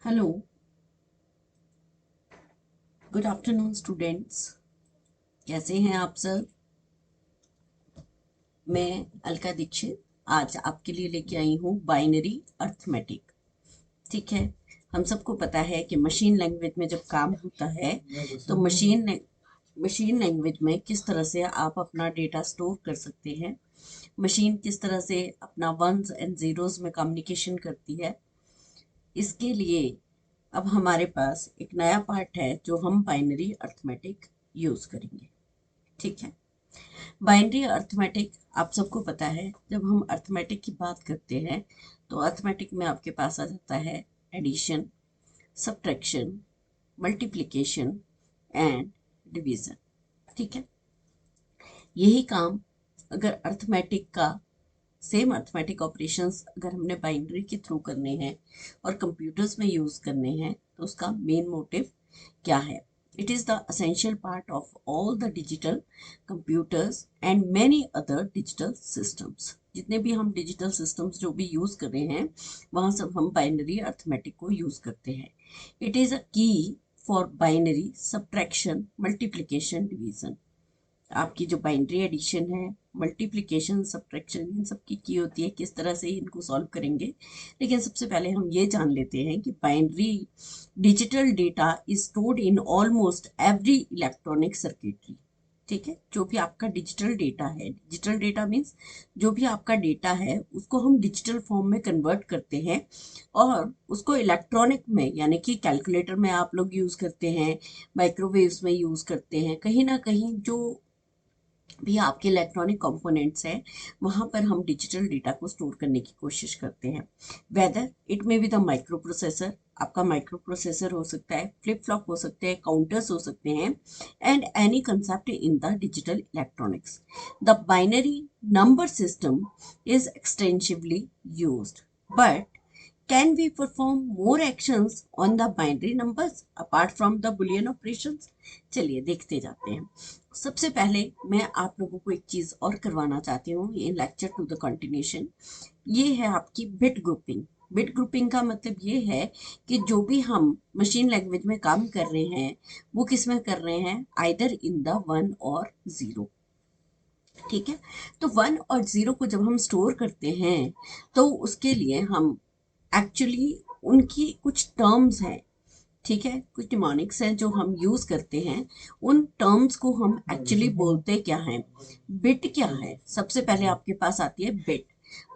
Hello, good afternoon students. कैसे हैं आप सब? मैं अलका दीक्षित आज आपके लिए लेके आई हूँ बाइनरी अर्थमेटिक। ठीक है, हम सबको पता है कि मशीन लैंग्वेज में जब काम होता है तो मशीन लैंग्वेज में किस तरह से आप अपना डेटा स्टोर कर सकते हैं। मशीन किस तरह से अपना वंस एंड जीरोस में कम्युनिकेशन करती है। इसके लिए अब हमारे पास एक नया पार्ट है जो हम बाइनरी अर्थमेटिक यूज करेंगे। ठीक है, बाइनरी अर्थमेटिक आप सबको पता है। जब हम अर्थमेटिक की बात करते हैं तो अर्थमेटिक में आपके पास आ जाता है addition, subtraction, multiplication and division. ठीक है, यही काम अगर अर्थमेटिक का सेम अर्थमेटिक ऑपरेशंस अगर हमने बाइनरी के थ्रू करने हैं और कंप्यूटर्स में यूज करने हैं तो उसका मेन मोटिव क्या है? It is the essential part of all the digital computers and many other digital systems. जितने भी हम डिजिटल सिस्टम्स जो भी यूज कर रहे हैं वहाँ सब हम बाइनरी अर्थमेटिक को यूज करते हैं। इट इज अ की for binary subtraction, multiplication, division. आपकी जो बाइनरी एडिशन है, मल्टीप्लिकेशन, सब्ट्रैक्शन, इन सब की होती है। किस तरह से इनको सॉल्व करेंगे, लेकिन सबसे पहले हम ये जान लेते हैं कि binary digital data is stored in almost every electronic circuitry. ठीक है, जो भी आपका डिजिटल डेटा है, डिजिटल डेटा मीन्स जो भी आपका डेटा है उसको हम डिजिटल फॉर्म में कन्वर्ट करते हैं और उसको इलेक्ट्रॉनिक में, यानी कि कैलकुलेटर में आप लोग यूज़ करते हैं, माइक्रोवेव्स में यूज़ करते हैं, कहीं ना कहीं जो भी आपके इलेक्ट्रॉनिक कंपोनेंट्स हैं वहाँ पर हम डिजिटल डेटा को स्टोर करने की कोशिश करते हैं। Whether it may be the micro processor, आपका माइक्रो प्रोसेसर हो सकता है, फ्लिप फ्लॉप हो सकते हैं, काउंटर्स हो सकते हैं, and any concept in the digital electronics. The binary number system is extensively used, but can we perform more actions on the binary numbers apart from the boolean operations? चलिए देखते जाते हैं। सबसे पहले मैं आप लोगों को एक चीज और करवाना चाहती हूँ इन लेक्चर टू द कंटिन्यूशन। ये है आपकी बिट ग्रुपिंग। बिट ग्रुपिंग का मतलब ये है कि जो भी हम मशीन लैंग्वेज में काम कर रहे हैं वो किस में कर रहे हैं, आइदर इन द वन और जीरो। ठीक है, तो वन और जीरो को जब हम स्टोर करते हैं तो उसके लिए हम एक्चुअली उनकी कुछ टर्म्स हैं। ठीक है, कुछ निमोनिक्स हैं जो हम यूज करते हैं। उन टर्म्स को हम एक्चुअली बोलते क्या हैं? बिट क्या है? सबसे पहले आपके पास आती है bit.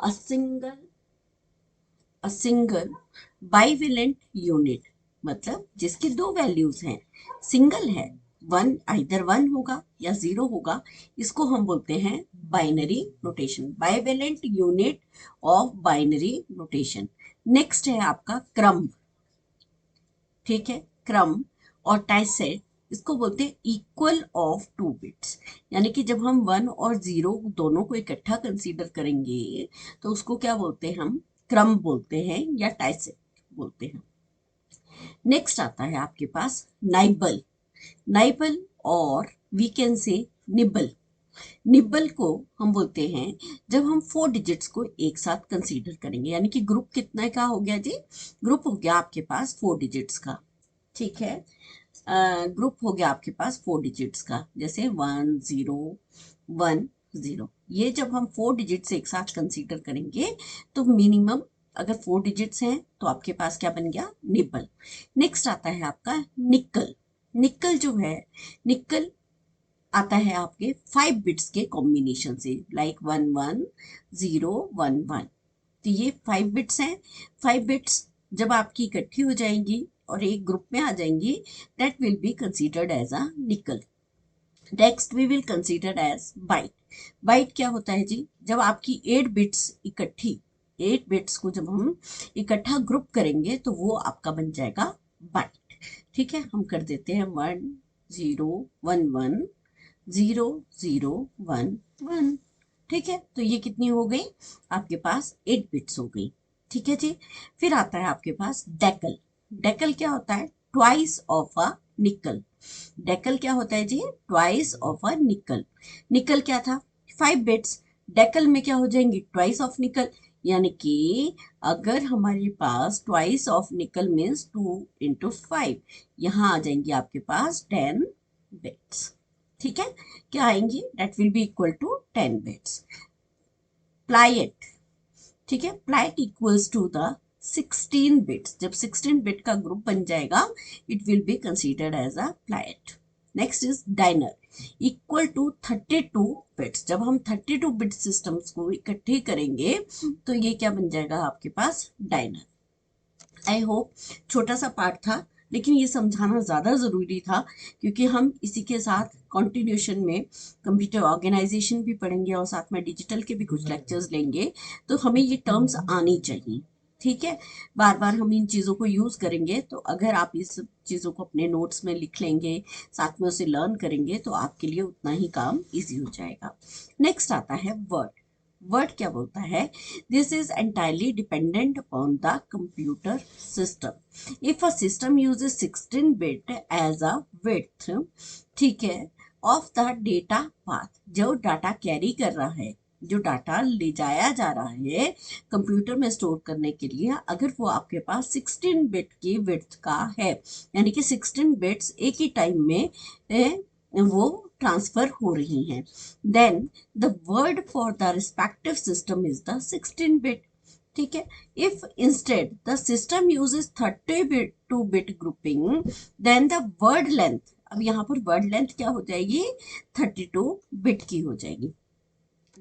A single a single bivalent unit, मतलब जिसकी दो वैल्यूज हैं, सिंगल है, वन आइदर वन होगा या जीरो होगा, इसको हम बोलते हैं binary notation, bivalent unit of binary notation. Next है आपका क्रम। ठीक है, क्रम और टाइसेट, इसको बोलते हैं इक्वल ऑफ टू बिट्स। यानी कि जब हम वन और जीरो दोनों को इकट्ठा कंसीडर करेंगे तो उसको क्या बोलते हैं? हम क्रम बोलते हैं या टाइसेट बोलते हैं। नेक्स्ट आता है आपके पास नाइबल। नाइबल और we can say nibble. Nibble को हम बोलते हैं जब हम फोर डिजिट्स को एक साथ कंसीडर करेंगे, यानी कि ग्रुप कितना का हो गया जी? ग्रुप हो गया आपके पास फोर डिजिट्स का। ठीक है, ग्रुप हो गया आपके पास फोर डिजिट्स का, जैसे 1 0 1 0। ये जब हम फोर डिजिट्स एक साथ कंसीडर करेंगे तो मिनिमम अगर फोर डिजिट्स हैं तो आपके पास क्या बन गया? निबल। नेक्स्ट आता है आपका निकल। निकल जो है, निकल आता है आपके 5 बिट्स के कॉम्बिनेशन से, लाइक 1 1 0 1 1। तो ये 5 बिट्स हैं। 5 बिट्स जब आपकी इकट्ठी हो जाएंगी और एक ग्रुप में आ जाएंगी, that will be considered as a nickel. Next we will consider as byte. Byte क्या होता है जी? जब आपकी 8 बिट्स इकट्ठी, 8 बिट्स को जब हम इकट्ठा ग्रुप करेंगे तो वो आपका बन जाएगा बाइट। ठीक है, हम कर देते हैं 1 0 1 1 0 0 1 1। ठीक है, तो ये कितनी हो गई? आपके पास 8 बिट्स हो गई। ठीक है जी। फिर आता है आपके पास डेकल। डेकल क्या होता है? ट्वाइस ऑफ अ निकल। डेकल क्या होता है जी? ट्वाइस ऑफ अ निकल। निकल क्या था? 5 बिट्स। डेकल में क्या हो जाएंगी? ट्वाइस ऑफ निकल। यानी कि अगर हमारे पास twice of nickel means 2 into 5, यहाँ आ जाएंगे आपके पास 10 बिट्स। ठीक है, क्या आएंगी? Date will be equal to 10 bits. Plight, ठीक है, plight equals to the 16 bits. जब 16 बिट का ग्रुप बन जाएगा it will be considered as a plight. Next is diner equal to 32 bits. जब हम 32 बिट सिस्टम्स को इकट्ठे करेंगे तो ये क्या बन जाएगा आपके पास? डाइनर। आई होप छोटा सा पार्ट था, लेकिन ये समझाना ज़्यादा ज़रूरी था क्योंकि हम इसी के साथ कंटिन्यूशन में कंप्यूटर ऑर्गेनाइजेशन भी पढ़ेंगे और साथ में डिजिटल के भी कुछ लेक्चर्स लेंगे, तो हमें ये टर्म्स आनी चाहिए। ठीक है, बार बार हम इन चीज़ों को यूज़ करेंगे, तो अगर आप इस चीज़ों को अपने नोट्स में लिख लेंगे, साथ में उसे लर्न करेंगे, तो आपके लिए उतना ही काम ईजी हो जाएगा। नेक्स्ट आता है वर्ड। वर्ड क्या बोलता है? This is entirely dependent upon the computer system. If a system uses 16 bit as a width, ठीक है, ऑफ द डेटा पाथ, जो डाटा कैरी कर रहा है, जो डाटा ले जाया जा रहा है कंप्यूटर में स्टोर करने के लिए, अगर वो आपके पास 16 बिट की विड्थ का है, यानी कि 16 बिट्स एक ही टाइम में वो ट्रांसफर हो रही हैं, then the word for the respective system is the 16 bit. ठीक है, if instead the system uses 32 bit grouping, then the word length, अब यहाँ पर वर्ड लेंथ क्या हो जाएगी? 32 बिट की हो जाएगी।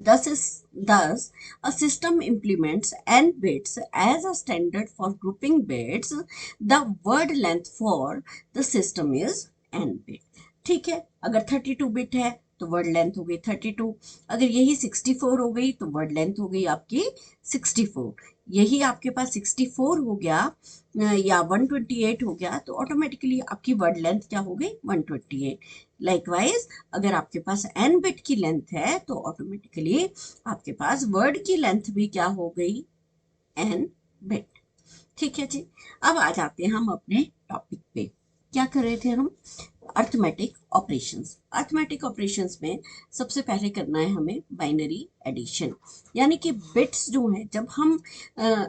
Thus, a system implements n bits as a standard for grouping bits. The word length for the system is n bit. ठीक है, अगर 32 बिट है तो वर्ड लेंथ हो गई 32, अगर यही 64 हो गई तो वर्ड लेंथ हो गई आपकी 64, यही आपके पास 64 हो गया या 128 हो गया तो ऑटोमेटिकली आपकी वर्ड लेंथ क्या हो गई? 128। लाइकवाइज अगर आपके पास n बिट की लेंथ है तो ऑटोमेटिकली आपके पास वर्ड की लेंथ भी क्या हो गई? n bit. ठीक है जी, अब आ जाते हैं हम अपने टॉपिक पे। क्या कर रहे थे हम? Arithmetic operations. अर्थमेटिक ऑपरेशंस में सबसे पहले करना है हमें बाइनरी एडिशन, यानी कि बिट्स जो हैं जब हम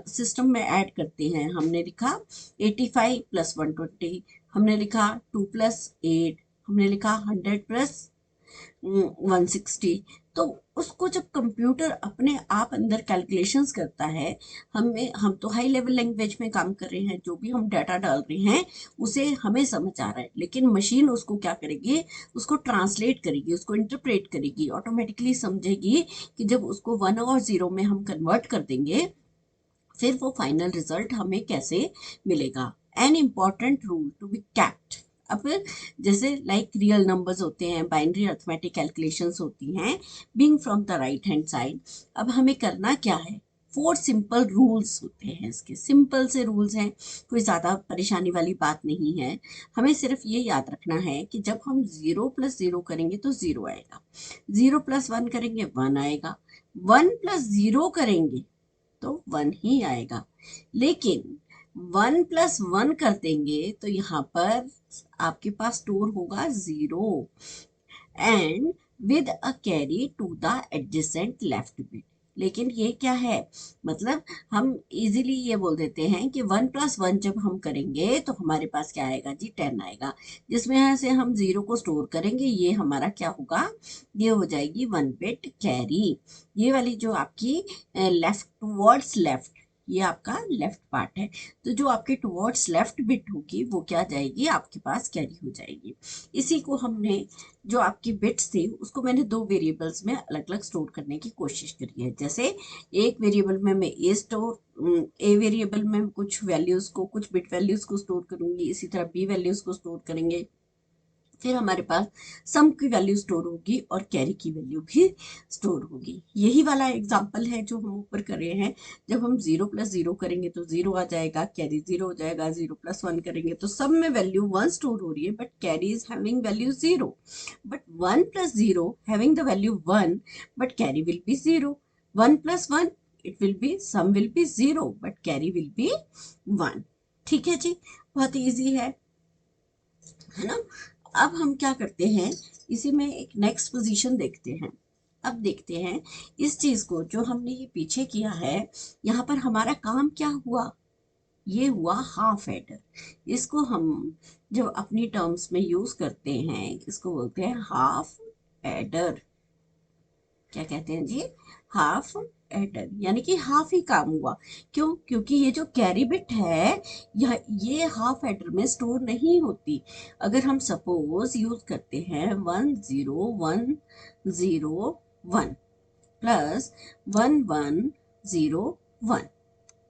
सिस्टम में ऐड करते हैं, हमने लिखा 85 प्लस 120, हमने लिखा 2 प्लस 8, हमने लिखा 100 प्लस 160, तो उसको जब कंप्यूटर अपने आप अंदर कैलकुलेशंस करता है, हम तो हाई लेवल लैंग्वेज में काम कर रहे हैं, जो भी हम डाटा डाल रहे हैं उसे हमें समझ आ रहा है, लेकिन मशीन उसको क्या करेगी? उसको ट्रांसलेट करेगी, उसको इंटरप्रेट करेगी, ऑटोमेटिकली समझेगी कि जब उसको 1 और 0 में हम कन्वर्ट कर देंगे फिर वो फाइनल रिजल्ट हमें कैसे मिलेगा। An important rule to be kept. अब जैसे लाइक रियल नंबर्स होते हैं, बाइनरी अर्थमेटिक कैलकुलेशंस होती हैं, being from the right hand side. अब हमें करना क्या है? 4 सिंपल रूल्स होते हैं, इसके सिंपल से रूल्स हैं, कोई ज़्यादा परेशानी वाली बात नहीं है। हमें सिर्फ ये याद रखना है कि जब हम 0 प्लस 0 करेंगे तो 0 आएगा, 0 प्लस 1 करेंगे 1 आएगा, 1 प्लस 0 करेंगे तो 1 ही आएगा, लेकिन 1 प्लस 1 कर देंगे तो यहाँ पर आपके पास स्टोर होगा 0 and with a carry to the adjacent left bit. लेकिन ये क्या है? मतलब हम इजीली ये बोल देते हैं कि 1 प्लस 1 जब हम करेंगे तो हमारे पास क्या आएगा जी? 10 आएगा, जिसमें यहाँ से हम 0 को स्टोर करेंगे, ये हमारा क्या होगा? ये हो जाएगी 1 बिट कैरी। ये वाली जो आपकी लेफ्ट टुवर्ड्स लेफ्ट, ये आपका लेफ्ट पार्ट है, तो जो आपके टुवर्ड्स लेफ्ट बिट होगी वो क्या जाएगी? आपके पास कैरी हो जाएगी। इसी को हमने, जो आपकी बिट्स थी उसको मैंने 2 वेरिएबल्स में अलग अलग स्टोर करने की कोशिश करी है। जैसे एक वेरिएबल में मैं ए वेरिएबल में कुछ वैल्यूज़ को, कुछ बिट वैल्यूज़ को स्टोर करूंगी, इसी तरह बी वैल्यूज़ को स्टोर करेंगे, फिर हमारे पास सम की वैल्यू स्टोर होगी और कैरी की वैल्यू भी स्टोर होगी। यही वाला एग्जांपल है जो हम ऊपर कर रहे हैं। जब हम 0 प्लस 0 करेंगे तो 0 आ जाएगा, कैरी 0 हो जाएगा, 0 प्लस 1 करेंगे तो सब में वैल्यू 1 स्टोर हो रही है, but carry is having value 0, but 1 plus 0 having the value 1, but carry will be 0, 1 plus 1 it will be, sum will be 0 but carry will be 1। ठीक है जी, बहुत ईजी है ना? अब हम क्या करते हैं, इसी में एक नेक्स्ट पोजीशन देखते हैं। अब देखते हैं इस चीज को, जो हमने ये पीछे किया है, यहाँ पर हमारा काम क्या हुआ, ये हुआ हाफ एडर। इसको हम जब अपनी टर्म्स में यूज करते हैं, इसको बोलते हैं हाफ एडर। क्या कहते हैं जी, हाफ एडर, यानी कि हाफ ही काम हुआ। क्यों? क्योंकि ये जो कैरी बिट है, ये हाफ एडर में स्टोर नहीं होती। अगर हम सपोज यूज करते हैं 10101 प्लस 1101,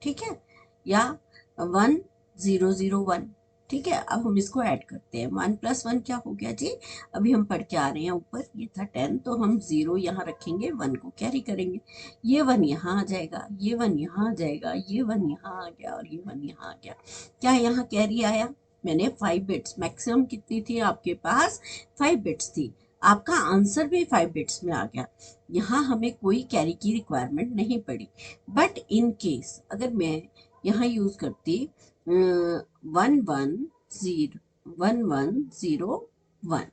ठीक है, या 1001, ठीक है। अब हम इसको ऐड करते हैं, 1 + 1 क्या हो गया जी, अभी हम पढ़ के आ रहे हैं ऊपर, ये था 10, तो हम 0 यहाँ रखेंगे, 1 को कैरी करेंगे, ये 1 यहाँ आ जाएगा, ये 1 यहाँ आ जाएगा, ये 1 यहाँ आ गया और ये 1 यहाँ आ गया। क्या यहाँ कैरी आया? मैंने 5 बिट्स, मैक्सिमम कितनी थी आपके पास? 5 बिट्स थी। आपका आंसर भी 5 बिट्स में आ गया। यहाँ हमें कोई कैरी की रिक्वायरमेंट नहीं पड़ी। बट इन केस अगर मैं यहाँ यूज करती 1101,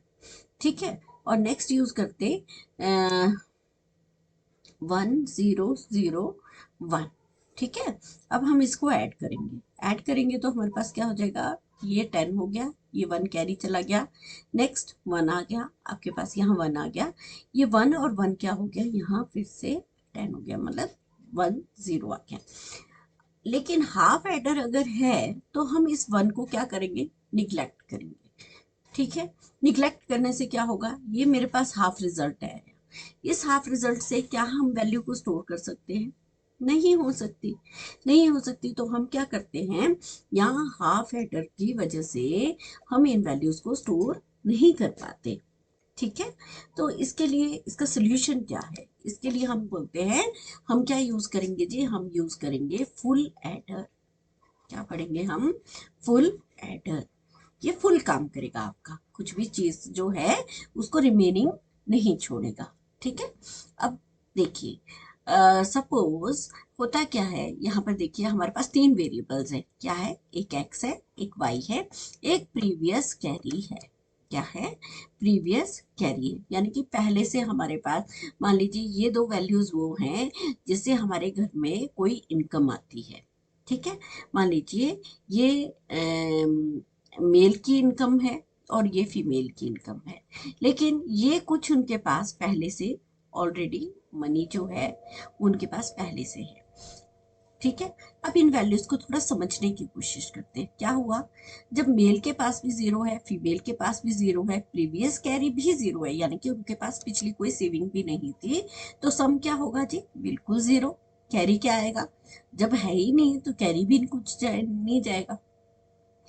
ठीक है, और नेक्स्ट यूज करते 1001, ठीक है। अब हम इसको ऐड करेंगे, तो हमारे पास क्या हो जाएगा, ये 10 हो गया, ये 1 कैरी चला गया, नेक्स्ट 1 आ गया आपके पास, यहाँ 1 आ गया, ये 1 और 1 क्या हो गया, यहाँ फिर से 10 हो गया, मतलब 10 आ गया। लेकिन हाफ एडर अगर है तो हम इस 1 को क्या करेंगे, निग्लेक्ट करेंगे, ठीक है। निग्लेक्ट करने से क्या होगा, ये मेरे पास हाफ रिजल्ट है, इस हाफ रिजल्ट से क्या हम वैल्यू को स्टोर कर सकते हैं? नहीं हो सकती, नहीं हो सकती। तो हम क्या करते हैं, यहाँ हाफ एडर की वजह से हम इन वैल्यूज को स्टोर नहीं कर पाते, ठीक है। तो इसके लिए इसका सोल्यूशन क्या है, इसके लिए हम बोलते हैं, हम क्या यूज करेंगे जी, हम यूज करेंगे फुल एडर। क्या पढ़ेंगे हम? Full adder. ये फुल काम करेगा आपका, कुछ भी चीज जो है उसको रिमेनिंग नहीं छोड़ेगा, ठीक है। अब देखिए, सपोज होता क्या है, यहाँ पर देखिए हमारे पास 3 वेरिएबल्स है, क्या है, एक x है, एक y है, एक प्रीवियस कैरी है। क्या है? प्रीवियस कैरी है, यानी कि पहले से हमारे पास, मान लीजिए ये 2 वैल्यूज वो हैं जिससे हमारे घर में कोई इनकम आती है, ठीक है। मान लीजिए ये मेल की इनकम है और ये फीमेल की इनकम है, लेकिन ये कुछ उनके पास पहले से ऑलरेडी मनी जो है उनके पास पहले से है, ठीक है। अब इन वैल्यूज को थोड़ा समझने की कोशिश करते हैं। क्या हुआ, जब मेल के पास भी 0 है, फीमेल के पास भी 0 है, प्रीवियस कैरी भी 0 है, यानी कि उनके पास पिछली कोई सेविंग भी नहीं थी, तो सम क्या होगा जी, बिल्कुल 0। कैरी क्या आएगा, जब है ही नहीं तो कैरी भी कुछ नहीं जाएगा,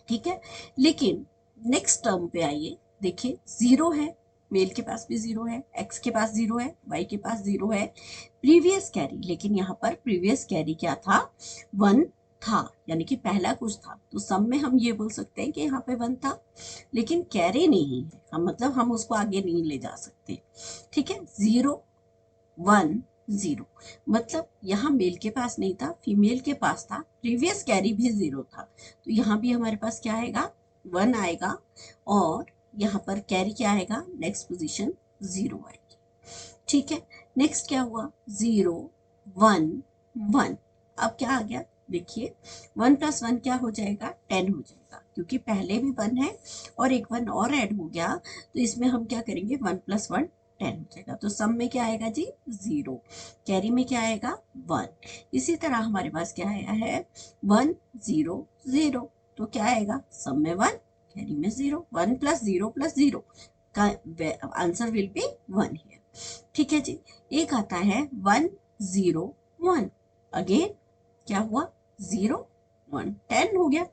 ठीक है। लेकिन नेक्स्ट टर्म पे आइए, देखिए 0 है, मेल के पास भी 0 है, एक्स के पास 0 है, वाई के पास 0 है, प्रीवियस कैरी, लेकिन यहाँ पर प्रीवियस कैरी क्या था, 1 था, यानी कि पहला कुछ था, तो सम में हम ये बोल सकते हैं कि यहाँ पे 1 था, लेकिन कैरी नहीं है, हम मतलब हम उसको आगे नहीं ले जा सकते, ठीक है। 0 1 0, मतलब यहाँ मेल के पास नहीं था, फीमेल के पास था, प्रीवियस कैरी भी 0 था, तो यहाँ भी हमारे पास क्या आएगा, 1 आएगा, और यहाँ पर कैरी क्या आएगा, नेक्स्ट पोजीशन 0 आएगी, ठीक है। नेक्स्ट क्या हुआ, 0 1 1, अब क्या आ गया, देखिए 1 + 1 क्या हो जाएगा, 10 हो जाएगा, क्योंकि पहले भी 1 है और एक 1 और ऐड हो गया, तो इसमें हम क्या करेंगे, 1 + 1 10 हो जाएगा, तो सम में क्या आएगा जी, 0, कैरी में क्या आएगा, 1। इसी तरह हमारे पास क्या आया है, 1 0 0, तो क्या आएगा, सम में 1, कैरी में 0, 1 + 0 + 0 का आंसर विल बी 1 हियर, ठीक है जी। एक आता है 1 0 1, अगेन क्या हुआ, 0 1 10 हो गया,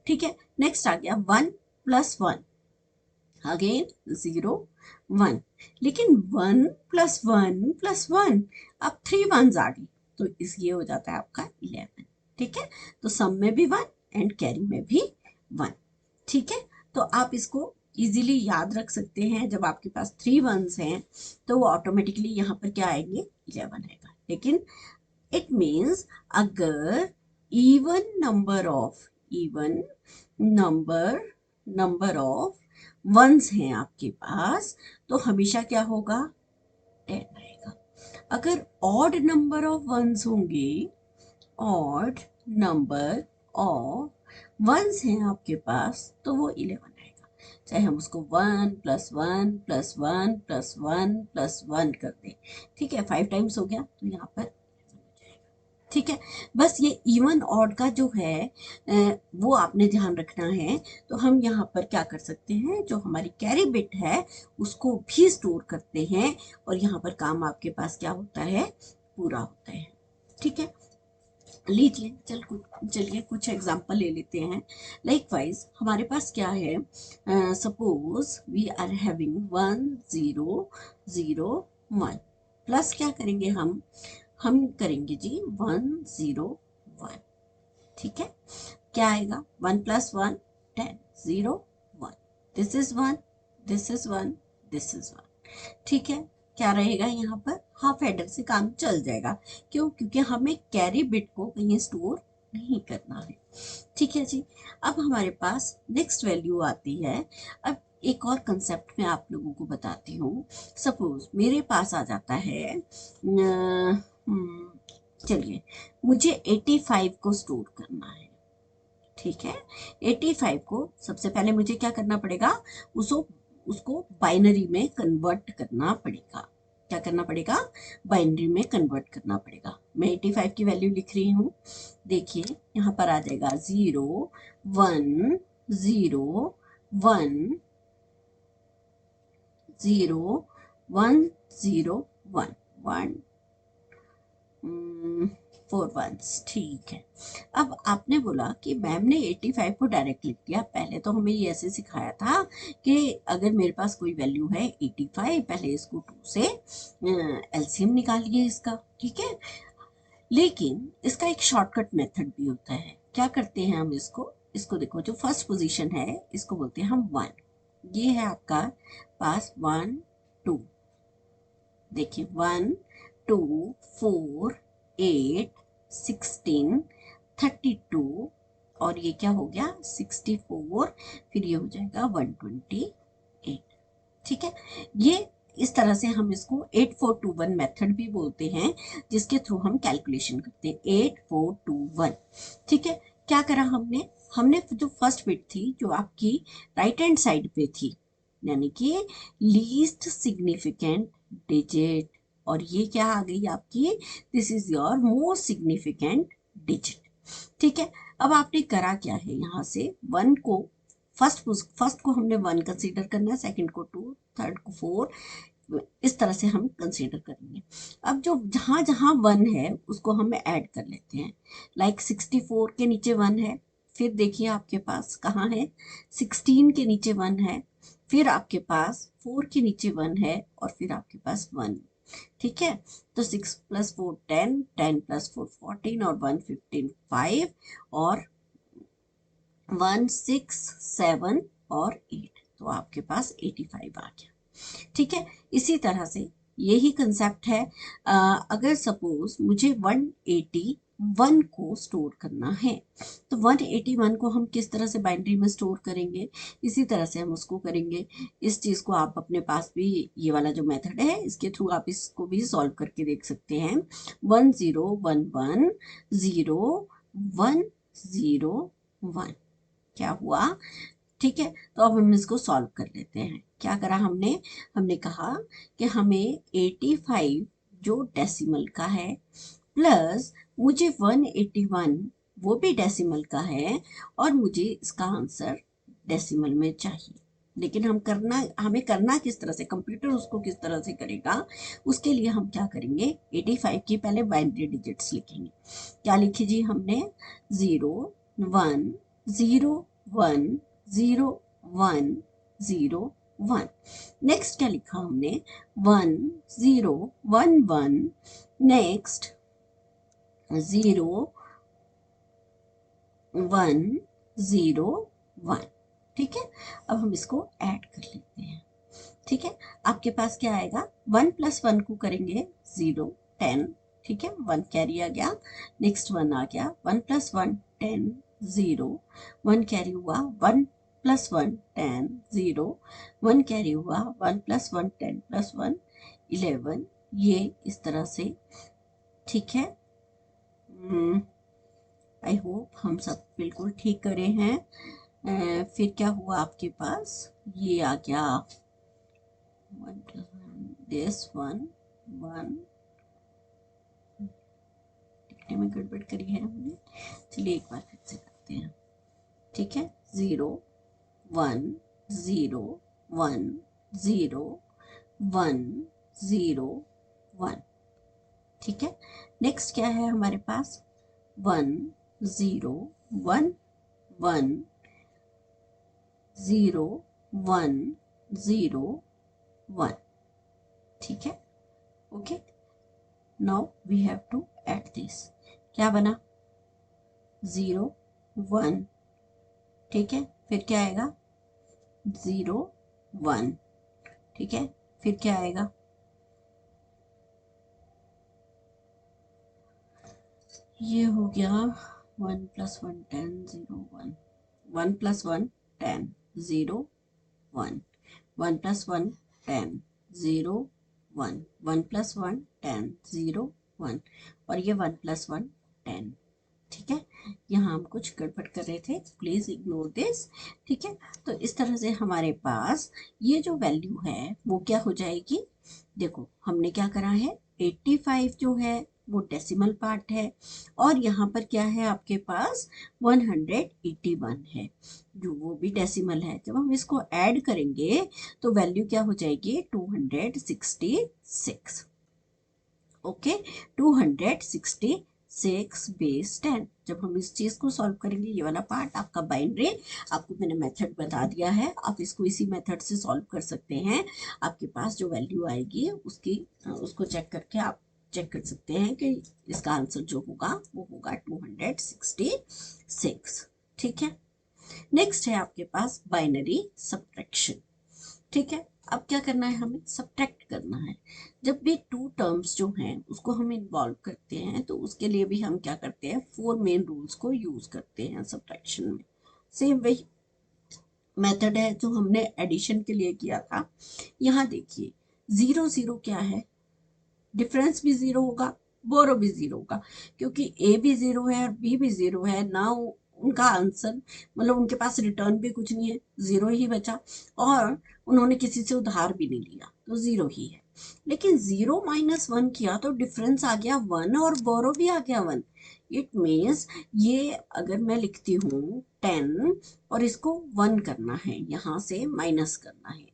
ठीक है। नेक्स्ट आ गया 1 + 1, अगेन 0 1, लेकिन 1 + 1 + 1, अब 3 1s आ गई, तो इस ये हो जाता है आपका 11, ठीक है। तो सम में भी 1 एंड कैरी में भी 1, ठीक है। तो आप इसको इजीली याद रख सकते हैं, जब आपके पास 3 1s हैं तो वो ऑटोमेटिकली यहाँ पर क्या आएंगे, 11 आएगा। लेकिन इट मीन्स अगर even number number of ones हैं आपके पास, तो हमेशा क्या होगा, 10 आएगा। अगर ऑड नंबर ऑफ वंस होंगे, ऑड नंबर ऑफ वंस हैं आपके पास, तो वो 11 आएगा। चाहे हम उसको 1 + 1 + 1 + 1 + 1 कर दें, ठीक है, 5 टाइम्स हो गया, तो यहाँ पर, ठीक है। बस ये इवन ऑड का जो है वो आपने ध्यान रखना है। तो हम यहाँ पर क्या कर सकते हैं, जो हमारी कैरी बिट है उसको भी स्टोर करते हैं, और यहाँ पर काम आपके पास क्या होता है, पूरा होता है, ठीक है। लीजिए चलिए कुछ एग्जांपल ले लेते हैं। लाइक वाइज हमारे पास क्या है, suppose we are having 1 0 0 1, plus क्या करेंगे हम करेंगे जी 1 0 1, ठीक है। क्या आएगा, 1 + 1 10 0 1, this is 1, this is 1, this is 1, ठीक है। क्या रहेगा यहाँ पर, हाफ एडर से काम चल जाएगा। क्यों, क्योंकि हमें कैरी बिट को कहीं स्टोर नहीं करना है, ठीक है जी। अब हमारे पास नेक्स्ट वैल्यू आती है। अब एक और कंसेप्ट मैं आप लोगों को बताती हूँ। सपोज मेरे पास आ जाता है, चलिए मुझे 85 को स्टोर करना है, ठीक है। 85 को सबसे पहले मुझे क्या करना पड़ेगा, उसको उसको बाइनरी में कन्वर्ट करना पड़ेगा। क्या करना पड़ेगा, बाइनरी में कन्वर्ट करना पड़ेगा। मैं 85 की वैल्यू लिख रही हूँ, देखिए यहाँ पर आ जाएगा 0 1 0 1 0 1 0 1 1 4 1, ठीक है। अब आपने बोला कि मैम ने 85 को डायरेक्ट लिख दिया। पहले तो हमें ये ऐसे सिखाया था कि अगर मेरे पास कोई वैल्यू है 85, पहले इसको 2 से एलसीएम निकालिए इसका, ठीक है। लेकिन इसका एक शॉर्टकट मेथड भी होता है। क्या करते हैं हम इसको देखो, जो फर्स्ट पोजीशन है इसको बोलते हैं हम 1, ये है आपका पास 1 2, देखिए 1 2 4 8 16 32, और ये क्या हो गया 64, फिर ये हो जाएगा 128, ठीक है। ये इस तरह से हम इसको 8421 मेथड भी बोलते हैं, जिसके थ्रू हम कैलकुलेशन करते हैं 8421, ठीक है। क्या करा हमने हमने जो फर्स्ट बिट थी जो आपकी राइट हैंड साइड पे थी, यानी कि लीस्ट सिग्निफिकेंट डिजिट, और ये क्या आ गई आपकी, this is your most significant digit, ठीक है। अब आपने करा क्या है, यहाँ से 1 को फर्स्ट को हमने 1 कंसीडर करना है, सेकंड को 2, थर्ड को 4, इस तरह से हम कंसीडर करेंगे। अब जो जहाँ जहाँ 1 है उसको हम ऐड कर लेते हैं। लाइक 64 के नीचे 1 है, फिर देखिए आपके पास कहाँ है, 16 के नीचे 1 है, फिर आपके पास 4 के नीचे 1 है, और फिर आपके पास 1, ठीक है। तो 6 + 4 10, 10 + 4 14, और 1 15 5, और 1 6 7 और 8, तो आपके पास 85 आ गया, ठीक है। इसी तरह से यही कंसेप्ट है। अगर सपोज मुझे 181 को स्टोर करना है, तो 181 को हम किस तरह से बाइनरी में स्टोर करेंगे, इसी तरह से हम उसको करेंगे। इस चीज़ को आप अपने पास भी, ये वाला जो मेथड है इसके थ्रू आप इसको भी सॉल्व करके देख सकते हैं। 1 0 1 1 0 1 0 1, क्या हुआ, ठीक है। तो अब हम इसको सॉल्व कर लेते हैं। क्या करा हमने हमने कहा कि हमें 85 जो डेसिमल का है, प्लस मुझे 181 वो भी डेसिमल का है, और मुझे इसका आंसर डेसिमल में चाहिए। लेकिन हमें करना किस तरह से, कंप्यूटर उसको किस तरह से करेगा, उसके लिए हम क्या करेंगे, 85 की पहले बाइनरी डिजिट्स लिखेंगे। क्या लिखी जी हमने, 0 1 0 1 0 1 0 1। नेक्स्ट क्या लिखा हमने, 1 0 1 1, नेक्स्ट 0 1 0 1, ठीक है। अब हम इसको ऐड कर लेते हैं, ठीक है। आपके पास क्या आएगा, 1 + 1 को करेंगे 0 10, ठीक है, 1 कैरी आ गया, नेक्स्ट 1 आ गया, 1 + 1 10 0, 1 कैरी हुआ, 1 + 1 10 0, 1 कैरी हुआ, 1 + 1 10 + 1 11, ये इस तरह से, ठीक है। आई होप हम सब बिल्कुल ठीक करे हैं। फिर क्या हुआ आपके पास, ये आ गया दिस वन, वन लिखने में गड़बड़ करी है हमने, चलिए एक बार फिर से करते हैं, ठीक है। 0 1 0 1 0 1 0 1, ठीक है। नेक्स्ट क्या है हमारे पास, 1 0 1 1 0 1 0 1, ठीक है। Okay, now we have to add this, क्या बना 0 1, ठीक है। फिर क्या आएगा 0 1, ठीक है। फिर क्या आएगा, ये हो गया 1 + 1 10 0 1, 1 + 1 10 0 1, 1 + 1 10 0 1, 1 + 1 10 0 1, और ये 1 + 1 10, ठीक है। यहाँ हम कुछ गड़बड़ कर रहे थे, प्लीज इग्नोर दिस, ठीक है। तो इस तरह से हमारे पास ये जो वैल्यू है वो क्या हो जाएगी, देखो हमने क्या करा है, 85 जो है वो डेसिमल पार्ट है, और यहाँ पर क्या है आपके पास 181 है जो वो भी डेसिमल है। जब हम इसको ऐड करेंगे तो वैल्यू क्या हो जाएगी 266, ओके। 266 बेस 10, जब हम इस चीज को सॉल्व करेंगे, ये वाला पार्ट आपका बाइनरी, आपको मैंने मेथड बता दिया है, आप इसको इसी मेथड से सॉल्व कर सकते हैं। आपके पास जो वैल्यू आएगी उसको चेक करके आप चेक कर सकते हैं कि इसका आंसर जो होगा वो होगा 266, ठीक है। नेक्स्ट है आपके पास बाइनरी सब्ट्रैक्शन, ठीक है। अब क्या करना है, हमें सब्ट्रैक्ट करना है। जब भी टू टर्म्स जो हैं उसको हम इन्वॉल्व करते हैं तो उसके लिए भी हम क्या करते हैं, 4 मेन रूल्स को यूज करते हैं सब्ट्रैक्शन में। सेम वही मेथड है जो हमने एडिशन के लिए किया था। यहाँ देखिए 0 0 क्या है, डिफरेंस भी 0 होगा, बोरो भी 0 होगा, क्योंकि ए भी 0 है और बी भी 0 है ना। उनका आंसर मतलब उनके पास रिटर्न भी कुछ नहीं है, 0 ही बचा, और उन्होंने किसी से उधार भी नहीं लिया तो 0 ही है। लेकिन 0 - 1 किया तो डिफरेंस आ गया 1 और बोरो भी आ गया 1। इट मीन्स ये अगर मैं लिखती हूँ 10 और इसको 1 करना है, यहाँ से माइनस करना है,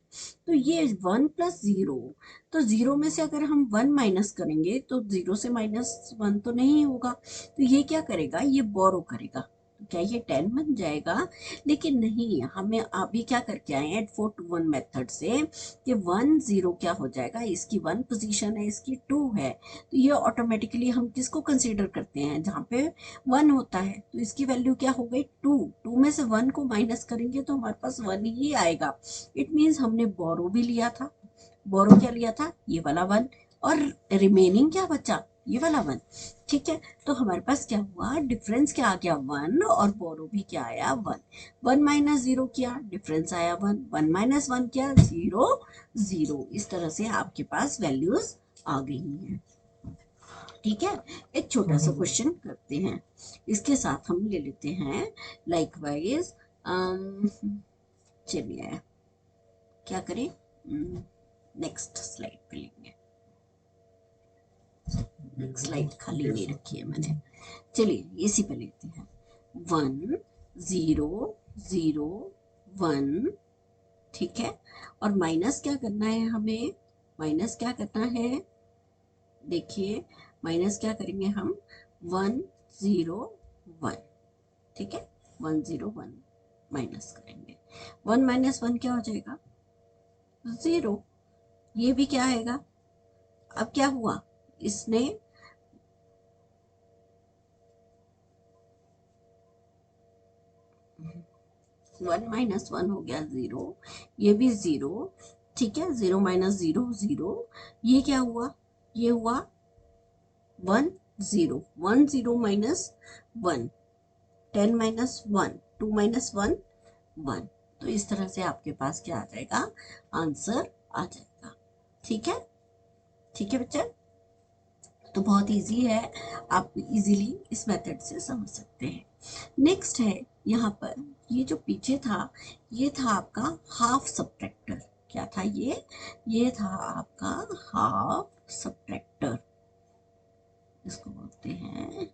तो ये 1 + 0, तो 0 में से अगर हम 1 माइनस करेंगे तो 0 से -1 तो नहीं होगा, तो ये क्या करेगा, ये बोरो करेगा, तो क्या ये 10 बन जाएगा। लेकिन नहीं, हमें अभी क्या करके आए हैं 4 to 1 मेथड से कि 1 0 क्या हो जाएगा, इसकी 1 पोजीशन है, इसकी 2 है, तो ये ऑटोमेटिकली हम किसको कंसीडर करते हैं, जहाँ पे 1 होता है, तो इसकी वैल्यू क्या हो गई 2, 2 में से 1 को माइनस करेंगे तो हमारे पास 1 ही आएगा। इट मीन्स हमने बोरो भी लिया था, बोरो क्या लिया था, ये वाला 1, और रिमेनिंग क्या बचा, ये वाला 1, ठीक है। तो हमारे पास क्या हुआ, डिफरेंस क्या आ गया 1, और बोरो भी क्या आया 1, 1 - 0 किया, डिफरेंस आया 1, 1 - 1 किया 0 0, इस तरह से आपके पास वैल्यूज आ गई हैं, ठीक है। एक छोटा सा क्वेश्चन करते हैं, इसके साथ हम ले लेते हैं लाइकवाइज, चलिए क्या करें, नेक्स्ट स्लाइड पे लेंगे, स्लाइड खाली नहीं रखी है मैंने, चलिए इसी पे लेते हैं। 1 0 0 1, ठीक है। और माइनस क्या करना है हमें, माइनस क्या करना है, देखिए माइनस क्या करेंगे हम, 1 0 1, ठीक है। 1 0 1 माइनस करेंगे, 1 - 1 क्या हो जाएगा 0, ये भी क्या आएगा। अब क्या हुआ, इसने 1 - 1 हो गया 0, ये भी 0, ठीक है। 0 - 0 0, ये क्या हुआ, ये हुआ 1 0, 1 0 - 1, 10 - 1, 2 - 1 1, तो इस तरह से आपके पास क्या आ जाएगा, आंसर आ जाएगा, ठीक है। ठीक है बच्चा, तो बहुत इजी है, आप इजीली इस मेथड से समझ सकते हैं। नेक्स्ट है यहाँ पर, ये जो पीछे था ये था आपका हाफ सब्ट्रैक्टर। क्या था ये था आपका हाफ सब्ट्रैक्टर, इसको बोलते हैं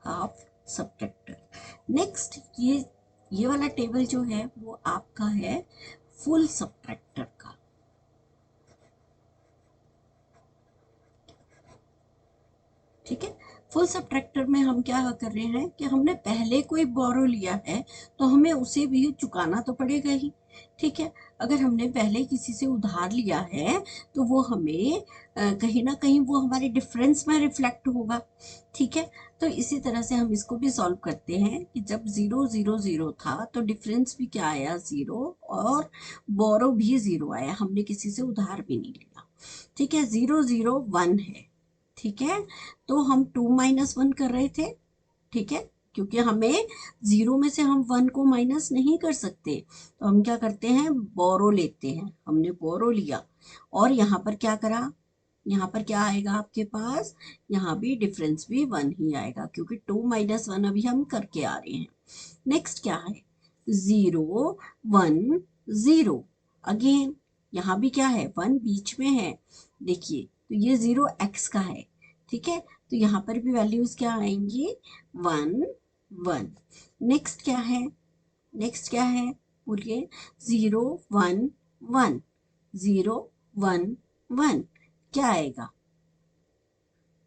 हाफ सब्ट्रैक्टर। नेक्स्ट ये वाला टेबल जो है वो आपका है फुल सब्ट्रैक्टर का। ठीक है, फुल सब्ट्रैक्टर में हम क्या कर रहे हैं कि हमने पहले कोई बोरो लिया है तो हमें उसे भी चुकाना तो पड़ेगा ही। ठीक है, अगर हमने पहले किसी से उधार लिया है तो वो हमें कहीं ना कहीं वो हमारे डिफरेंस में रिफ्लेक्ट होगा। ठीक है, तो इसी तरह से हम इसको भी सॉल्व करते हैं कि जब 0 0 0 था तो डिफरेंस भी क्या आया 0, और बोरो भी 0 आया, हमने किसी से उधार भी नहीं लिया। ठीक है, 0 0 1 है। ठीक है, तो हम 2 - 1 कर रहे थे। ठीक है, क्योंकि हमें 0 में से हम 1 को माइनस नहीं कर सकते, तो हम क्या करते हैं बोरो लेते हैं। हमने बोरो लिया और यहाँ पर क्या करा, यहाँ पर क्या आएगा आपके पास, यहाँ भी डिफरेंस भी 1 ही आएगा, क्योंकि 2 - 1 अभी हम करके आ रहे हैं। नेक्स्ट क्या है 0 1 0, अगेन यहाँ भी क्या है 1 बीच में है। देखिए तो ये 0 x का है। ठीक है, तो यहाँ पर भी वैल्यूज क्या आएंगी 1 1। नेक्स्ट क्या है, नेक्स्ट क्या है बोलिए 0 1 1, 0 1 1 क्या आएगा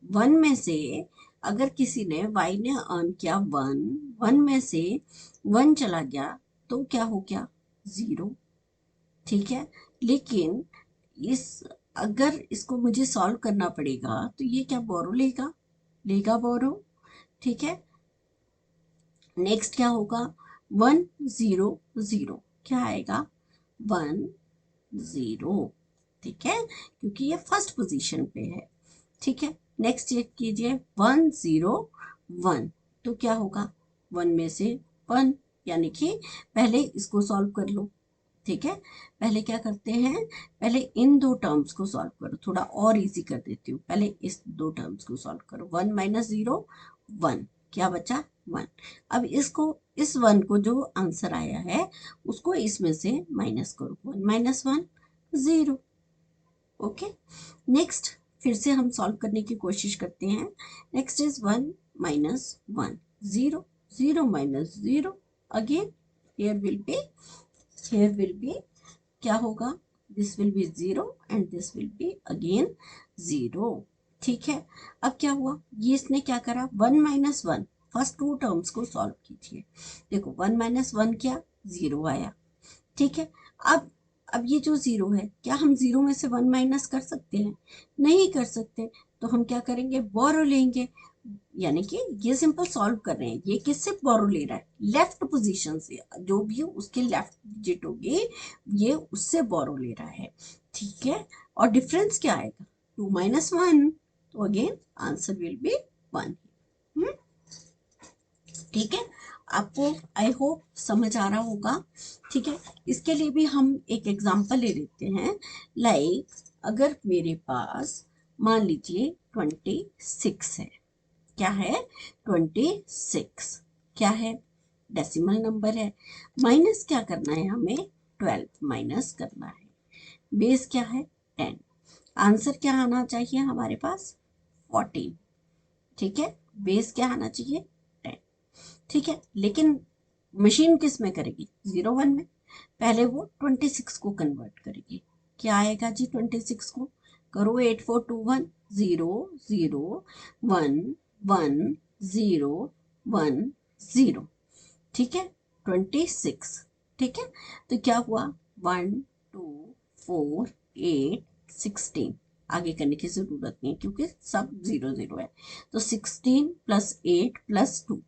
1 में से, अगर किसी ने y ने अर्न किया 1 में से 1 चला गया तो क्या हो गया 0। ठीक है, लेकिन इस अगर इसको मुझे सॉल्व करना पड़ेगा तो ये क्या बोरो लेगा, लेगा बोरो। ठीक है, नेक्स्ट क्या होगा 1 0 0, क्या आएगा 1 0। ठीक है, क्योंकि ये फर्स्ट पोजीशन पे है। ठीक है, नेक्स्ट चेक कीजिए 1 0 1, तो क्या होगा 1 में से 1, यानी कि पहले इसको सॉल्व कर लो। ठीक है, पहले क्या करते हैं, पहले इन दो टर्म्स को सॉल्व करो, थोड़ा और इजी कर देती हूँ। पहले इस दो टर्म्स को सॉल्व करो, 1 - 0 1, क्या बचा 1। अब इसको इस 1 को जो आंसर आया है उसको इसमें से माइनस करो, 1 - 1 0। ओके, नेक्स्ट फिर से हम सॉल्व करने की कोशिश करते हैं। Next is 1 - 1 0, 0 - 0, again here will be क्या होगा, this will be 0 and this will be again 0। ठीक है, अब क्या हुआ, ये इसने क्या करा 1 - 1, फर्स्ट टू टर्म्स को सॉल्व कीजिए। देखो 1 - 1 क्या 0 आया। ठीक है, अब ये जो 0 है, क्या हम 0 में से 1 माइनस कर सकते हैं, नहीं कर सकते, तो हम क्या करेंगे बोरो लेंगे। यानी कि ये सिंपल सॉल्व कर रहे हैं, ये किससे बोरो ले रहा है लेफ्ट पोजीशन से, जो भी उसके लेफ्ट डिजिट होगी ये उससे बोरो ले रहा है। ठीक है, और डिफरेंस क्या आएगा 2 - 1, तो अगेन आंसर विल बी 1। ठीक है, आपको आई होप समझ आ रहा होगा। ठीक है, इसके लिए भी हम एक एग्जांपल ले लेते हैं। लाइक अगर मेरे पास मान लीजिए 26 है, क्या है 26, क्या है डेसिमल नंबर है, माइनस क्या करना है हमें 12 माइनस करना है, बेस क्या है 10, आंसर क्या आना चाहिए हमारे पास 14। ठीक है, बेस क्या आना चाहिए 10। ठीक है, लेकिन मशीन किस में करेगी 0 1 में, पहले वो 26 को कन्वर्ट करेगी। क्या आएगा जी 26 को, करो 8 4 2 1 0 0 1 1 0 1 0। ठीक है 26। ठीक है, तो क्या हुआ 1 2 4 8 16, आगे करने की जरूरत नहीं क्योंकि सब 0 0 है। तो 16 + 8 + 2,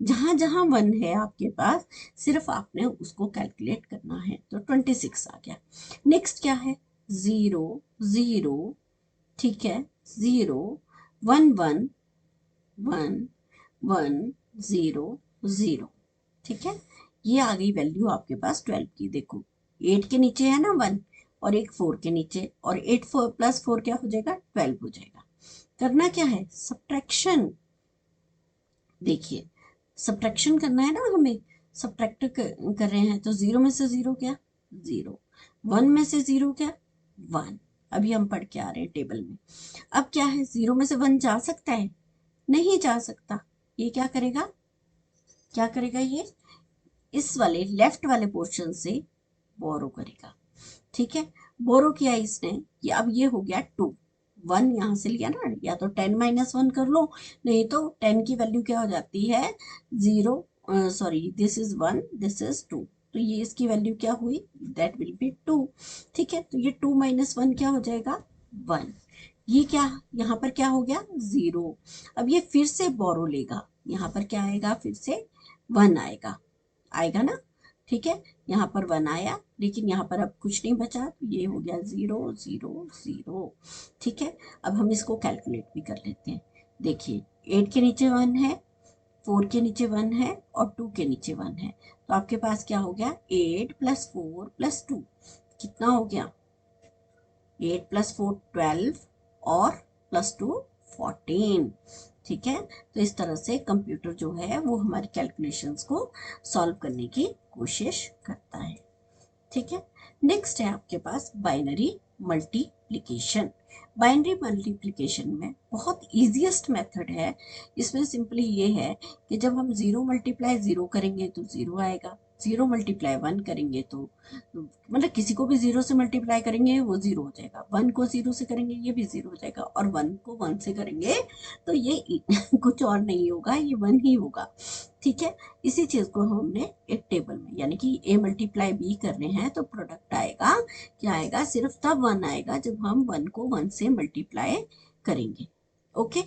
जहां जहां 1 है आपके पास सिर्फ आपने उसको कैलकुलेट करना है, तो 26 आ गया। नेक्स्ट क्या है 0 0, ठीक है 0 1 1 1 1 0 0। ठीक है, ये आ गई वैल्यू आपके पास 12 की। देखो 8 के नीचे है ना 1, और एक 4 के नीचे, और 8 प्लस 4 क्या हो जाएगा, 12 हो जाएगा। करना क्या है, सब्ट्रैक्शन। देखिए सब्ट्रैक्शन करना है ना हमें, सब्ट्रैक्ट कर रहे हैं, तो 0 में से 0 क्या, 0, 1 में से 0 क्या, 1। अभी हम पढ़ के आ रहे हैं टेबल में। अब क्या है, 0 में से 1 जा सकता है, नहीं जा सकता। ये क्या करेगा, क्या करेगा, ये इस वाले लेफ्ट वाले पोर्शन से बोरो करेगा। ठीक है, बोरो किया इसने, ये अब ये हो गया 2, 1 यहाँ से लिया ना, या तो 10 माइनस 1 कर लो, नहीं तो 10 की वैल्यू क्या हो जाती है, 0, sorry this is 1, this is 2, तो ये इसकी वैल्यू क्या हुई, दैट विल बी 2। ठीक है, तो ये 2 माइनस 1 क्या हो जाएगा, 1। ये क्या, यहाँ पर क्या हो गया, 0। अब ये फिर से बोरो लेगा, यहाँ पर क्या आएगा, फिर से 1 आएगा, आएगा ना। ठीक है, यहाँ पर 1 आया, लेकिन यहाँ पर अब कुछ नहीं बचा, तो ये हो गया 0 0 0। ठीक है, अब हम इसको कैलकुलेट भी कर लेते हैं। देखिए 8 के नीचे 1 है, 4 के नीचे 1 है, और 2 के नीचे 1 है, तो आपके पास क्या हो गया, 8 प्लस 4 प्लस 2 कितना हो गया, 8 प्लस 4 12, और प्लस 2 14। ठीक है, तो इस तरह से कंप्यूटर जो है वो हमारी कैलकुलेशंस को सॉल्व करने की कोशिश करता है। ठीक है, नेक्स्ट है आपके पास बाइनरी मल्टीप्लिकेशन। बाइनरी मल्टीप्लिकेशन में बहुत इजीएस्ट मेथड है। इसमें सिंपली ये है कि जब हम 0 मल्टीप्लाई 0 करेंगे तो 0 आएगा, 0 मल्टीप्लाई 1 करेंगे तो मतलब किसी को भी 0 से मल्टीप्लाई करेंगे वो 0 हो जाएगा, 1 को 0 से करेंगे ये भी 0 हो जाएगा, और 1 को 1 से करेंगे तो ये कुछ और नहीं होगा, ये 1 ही होगा। ठीक है, इसी चीज को हमने एक टेबल में, यानी कि a मल्टीप्लाई b कर रहे हैं तो प्रोडक्ट आएगा, क्या आएगा, सिर्फ तब 1 आएगा जब हम 1 को 1 से मल्टीप्लाई करेंगे। ओके,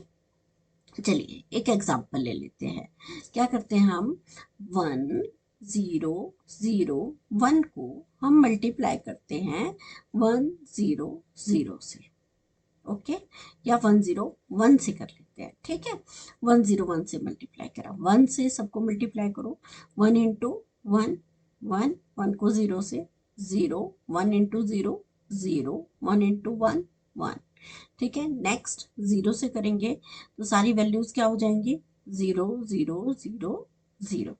चलिए एक एग्जांपल ले लेते हैं। क्या करते हैं हम, 1 0 0 1 को हम मल्टीप्लाई करते हैं 1 0 0 से। ओके, या 1 0 1 से कर लेते हैं। ठीक है, 1 0 1 से मल्टीप्लाई करा, 1 से सबको मल्टीप्लाई करो, 1 इंटू 1 1, 1 को 0 से 0, 1 इंटू 0 0, 1 इंटू 1 1। ठीक है, नेक्स्ट 0 से करेंगे तो सारी वैल्यूज क्या हो जाएंगी, 0 0 0 0।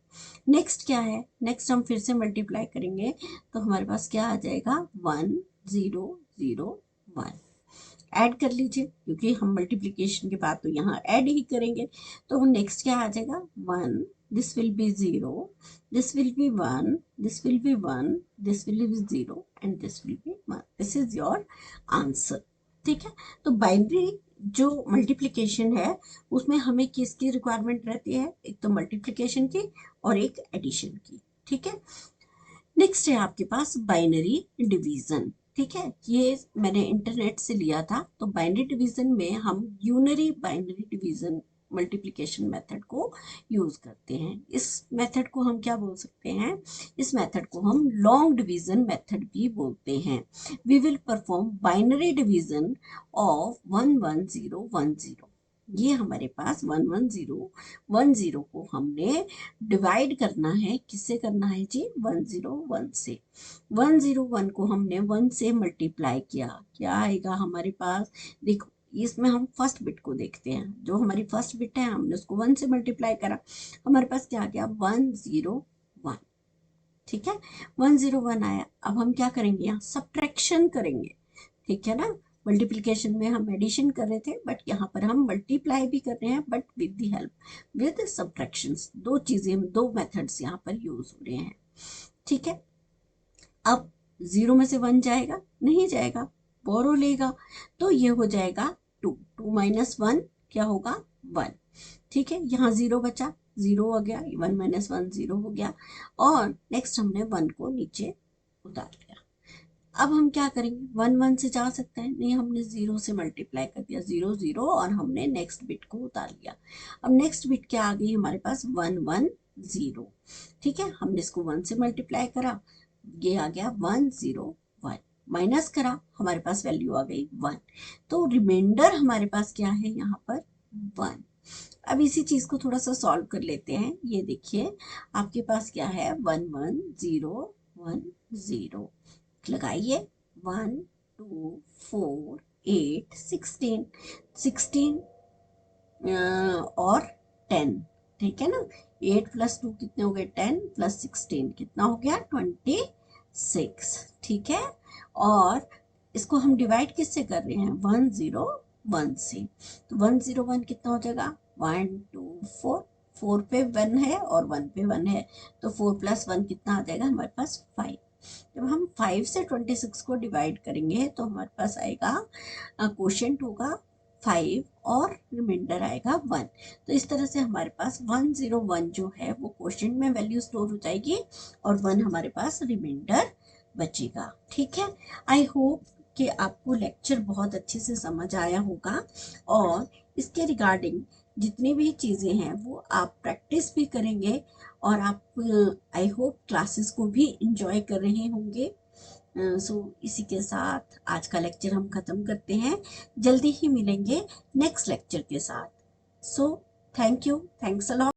नेक्स्ट क्या है, नेक्स्ट हम फिर से मल्टीप्लाई करेंगे तो हमारे पास क्या आ जाएगा, 1 0 0 1। ऐड कर लीजिए, क्योंकि हम मल्टीप्लिकेशन के बाद तो यहाँ ऐड ही करेंगे, तो नेक्स्ट क्या आ जाएगा, 1, this will be 0, this will be 1, this will be 1, this will be 0, and this will be 1। This is your answer. ठीक है, तो बाइनरी जो मल्टीप्लिकेशन है उसमें हमें किसकी रिक्वायरमेंट रहती है, एक तो मल्टीप्लिकेशन की और एक एडिशन की। ठीक है, नेक्स्ट है आपके पास बाइनरी डिवीजन। ठीक है, ये मैंने इंटरनेट से लिया था। तो बाइनरी डिवीजन में हम unary binary division multiplication method को यूज करते हैं। इस मेथड को हम क्या बोल सकते हैं, इस मेथड को हम लॉन्ग डिवीजन मेथड भी बोलते हैं। We will perform binary division of 1 1 0 1 0। ये हमारे पास 1 1 0 1 0 को हमने डिवाइड करना है, किससे करना है जी, 1 0 1 से। 1 0 1 को हमने 1 से मल्टीप्लाई किया, क्या आएगा हमारे पास, देखो इसमें हम फर्स्ट बिट को देखते हैं, जो हमारी फर्स्ट बिट है हमने उसको 1 से मल्टीप्लाई करा, हमारे पास क्या आ गया, 1 0 1। ठीक है, 1 0 1 आया। अब हम क्या करेंगे, यहाँ सब्ट्रैक्शन करेंगे। ठीक है ना, मल्टीप्लिकेशन में हम एडिशन कर रहे थे, बट यहाँ पर हम मल्टीप्लाई भी कर रहे हैं, but with the help with subtractions. दो चीजें, दो मेथड्स यहाँ पर यूज हो रहे हैं। ठीक है, अब 0 में से 1 जाएगा, नहीं जाएगा, बोरो लेगा, तो ये हो जाएगा 2, 2 माइनस 1 क्या होगा, 1। ठीक है, यहाँ 0 बचा, 0 हो गया, 1 माइनस 1 0 हो गया, और नेक्स्ट हमने 1 को नीचे उतार लिया। अब हम क्या करेंगे, 1 1 से जा सकता है, नहीं, हमने 0 से मल्टीप्लाई कर दिया, 0 0, और हमने नेक्स्ट बिट को उतार लिया। अब नेक्स्ट बिट क्या आ गई हमारे पास, 1 1 0। ठीक है, हमने इसको 1 से मल्टीप्लाई करा, ये आ गया 1 0 1, माइनस करा, हमारे पास वैल्यू आ गई 1, तो रिमाइंडर हमारे पास क्या है यहाँ पर, 1। अब इसी चीज को थोड़ा सा सॉल्व कर लेते हैं। ये देखिए आपके पास क्या है, 1 1 0 1 0, लगाइए 1 2 4 8 16 16 और 10, ठीक है ना। 8 + 2 कितने हो गए, 10 + 16 कितना हो गया, 26, ठीक है। और इसको हम डिवाइड किससे कर रहे हैं, 101 से। तो 101 कितना हो जाएगा, 1 2 4, 4 पे 1 है और 1 पे 1 है, तो 4 + 1 कितना आ जाएगा हमारे पास, 5। जब हम 5 से 26 को डिवाइड करेंगे तो हमारे पास आएगा, क्वोशिएंट होगा 5 और रिमाइंडर आएगा 1। तो इस तरह से हमारे पास 101 जो है वो क्वोशिएंट में वैल्यू स्टोर हो जाएगी और 1 हमारे पास रिमाइंडर बचेगा, ठीक है। आई होप कि आपको लेक्चर बहुत अच्छे से समझ आया होगा और इसके रिगार्डिंग जितनी भी चीज़ें हैं वो आप प्रैक्टिस भी करेंगे और आप आई होप क्लासेस को भी इंजॉय कर रहे होंगे। सो इसी के साथ आज का लेक्चर हम ख़त्म करते हैं। जल्दी ही मिलेंगे नेक्स्ट लेक्चर के साथ। So thank you, thanks a lot.